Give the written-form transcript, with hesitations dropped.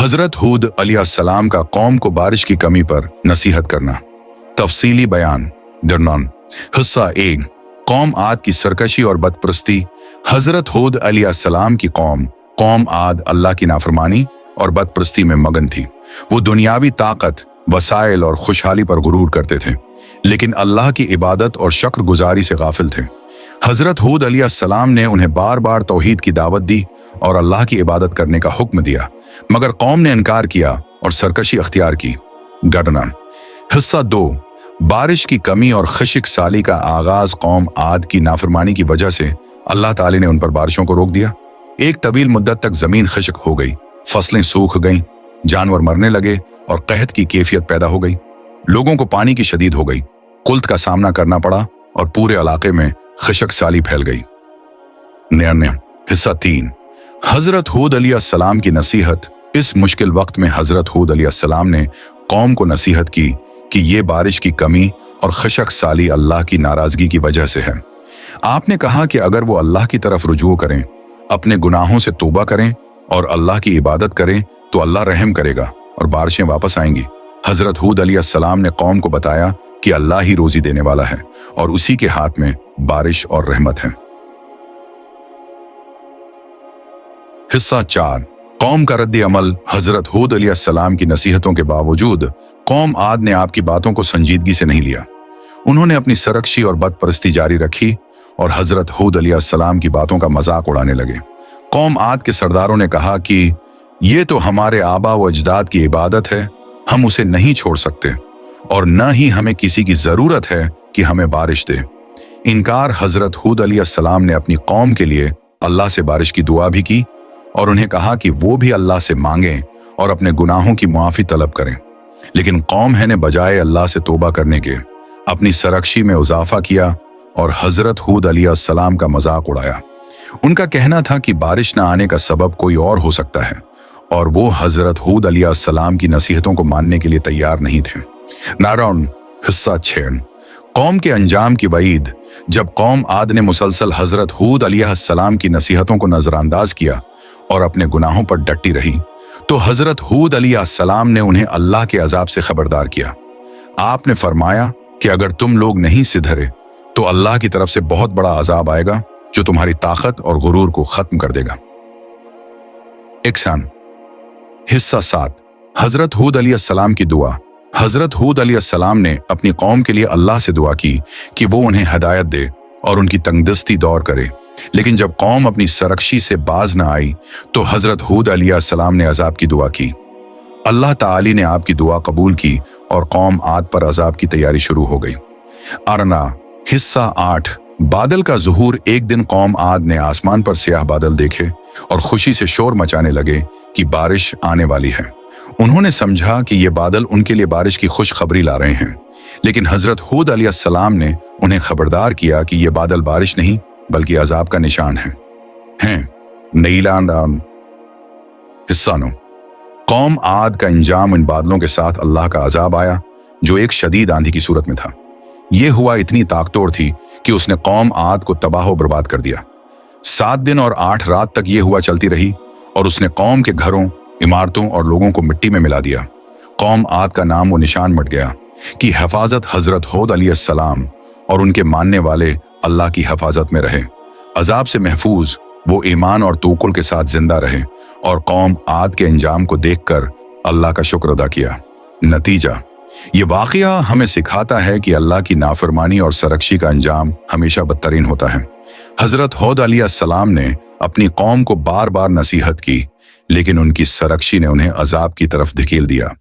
हजरत हूद अलैहिस्सलाम का कौम को बारिश की कमी पर नसीहत करना। तफसीली बयान दरनान। हिस्सा 1। कौम आद की सरकशी और बदप्रस्ती। हजरत हूद अलैहिस्सलाम की कौम आद अल्लाह की नाफरमानी और बदप्रस्ती में मगन थी। वो दुनियावी ताकत, वसाइल और खुशहाली पर गुरूर करते थे, लेकिन अल्लाह की इबादत और शुक्रगुजारी से गाफिल थे। हजरत हूद अलैहिस्सलाम ने उन्हें बार बार तौहीद की दावत दी और अल्लाह की इबादत करने का हुक्म दिया, मगर कौम ने इनकार किया और सरकशी अख्तियार की। घटना। हिस्सा 2। बारिश की कमी और खशिक साली का आगाज। कौम आद की नाफरमानी की वजह से अल्लाह ताला ने उन पर बारिशों को रोक दिया। एक तवील मुद्दत तक जमीन खशक हो गई, फसलें सूख गईं, जानवर मरने लगे और कहत की कैफियत पैदा हो गई। लोगों को पानी की शदीद हो गई, कुल्त का सामना करना पड़ा और पूरे इलाके में खशक साली फैल गई। निर्णय। हिस्सा 3। हजरत हूद अलैहिस्सलाम की नसीहत। इस मुश्किल वक्त में हजरत हूद अलैहिस्सलाम ने कौम को नसीहत की कि ये बारिश की कमी और खशक साली अल्लाह की नाराजगी की वजह से है। आपने कहा कि अगर वो अल्लाह की तरफ रुजू करें, अपने गुनाहों से तौबा करें और अल्लाह की इबादत करें तो अल्लाह रहम करेगा और बारिशें वापस आएंगी। हजरत हूद अलैहिस्सलाम ने कौम को बताया कि अल्लाह ही रोजी देने वाला है और उसी के हाथ में बारिश और रहमत है। हिस्सा 4। कौम का रद्द अमल। हजरत हूद अलैहिस्सलाम की नसीहतों के बावजूद कौम आद ने आपकी बातों को संजीदगी से नहीं लिया। उन्होंने अपनी सरकशी और बदपरस्ती जारी रखी और हजरत हूद अलैहिस्सलाम की बातों का मजाक उड़ाने लगे। कौम आद के सरदारों ने कहा कि ये तो हमारे आबा व अजदाद की इबादत है, हम उसे नहीं छोड़ सकते और न ही हमें किसी की जरूरत है कि हमें बारिश दे। इनकार। हजरत हूद अलैहिस्सलाम ने अपनी कौम के लिए अल्लाह से बारिश की दुआ भी की और उन्हें कहा कि वो भी अल्लाह से मांगें और अपने गुनाहों की मुआफी तलब करें, लेकिन कौम है ने बजाय अल्लाह से तौबा करने के अपनी सरकशी में इजाफा किया और हजरत हूद अलैहिस्सलाम का मजाक उड़ाया। उनका कहना था कि बारिश न आने का सबब कोई और हो सकता है और वो हजरत हूद अलैहिस्सलाम की नसीहतों को मानने के लिए तैयार नहीं थे। नारायण। हिस्सा 6। कौम के अंजाम की वईद। जब कौम आद ने मुसलसल हजरत हूद अलैहिस्सलाम की नसीहतों को नजरअंदाज किया और अपने गुनाहों पर डटी रही, तो हजरत हूद अलैहिस्सलाम ने उन्हें अल्लाह के अजाब से खबरदार किया। आपने फरमाया कि अगर तुम लोग नहीं सिधरे तो अल्लाह की तरफ से बहुत बड़ा अजाब आएगा जो तुम्हारी ताकत और गुरूर को खत्म कर देगा। इक्सान। हिस्सा 7। हजरत हूद अलैहिस्सलाम की दुआ। हजरत हूद अलैहिस्सलाम ने अपनी कौम के लिए अल्लाह से दुआ की कि वो उन्हें हिदायत दे और उनकी तंगदस्ती दौर करे, लेकिन जब कौम अपनी सरकशी से बाज न आई तो हजरत हूद अलैहिस्सलाम ने अजाब की दुआ की। अल्लाह ताली ने आपकी दुआ कबूल की और कौम आद पर अजाब की तैयारी शुरू हो गई। अरना। हिस्सा 8। बादल का ज़ुहूर। एक दिन कौम आद ने आसमान पर स्याह बादल देखे और खुशी से शोर मचाने लगे कि बारिश आने वाली है। उन्होंने समझा कि ये बादल उनके लिए बारिश की खुशखबरी ला रहे हैं, लेकिन हजरत हूद अलैहिस्सलाम ने उन्हें खबरदार किया कि ये बादल बारिश नहीं बल्कि अजाब का निशान है। नीलान। हिस्सा 9। कौम आद का इंजाम। इन बादलों के साथ अल्लाह का अजाब आया जो एक शदीद आंधी की सूरत में था। यह हुआ इतनी ताकतवर थी कि उसने कौम आद को तबाह व बर्बाद कर दिया। 7 दिन और 8 रात तक यह हुआ चलती रही और उसने कौम के घरों, इमारतों और लोगों को मिट्टी में मिला दिया। कौम आद का नाम व निशान मिट गया कि हिफाजत हजरत हूद अलैहिस्सलाम और उनके मानने वाले अल्लाह की हिफाजत में रहे। अजाब से महफूज वो ईमान और तवक्कुल के साथ जिंदा रहे और कौम आद के अंजाम को देखकर अल्लाह का शुक्र अदा किया। नतीजा। ये वाकया हमें सिखाता है कि अल्लाह की नाफरमानी और सरकशी का अंजाम हमेशा बदतरीन होता है। हजरत हूद अलैहिस्सलाम ने अपनी कौम को बार बार नसीहत की, लेकिन उनकी सरकशी ने उन्हें अजाब की तरफ धकेल दिया।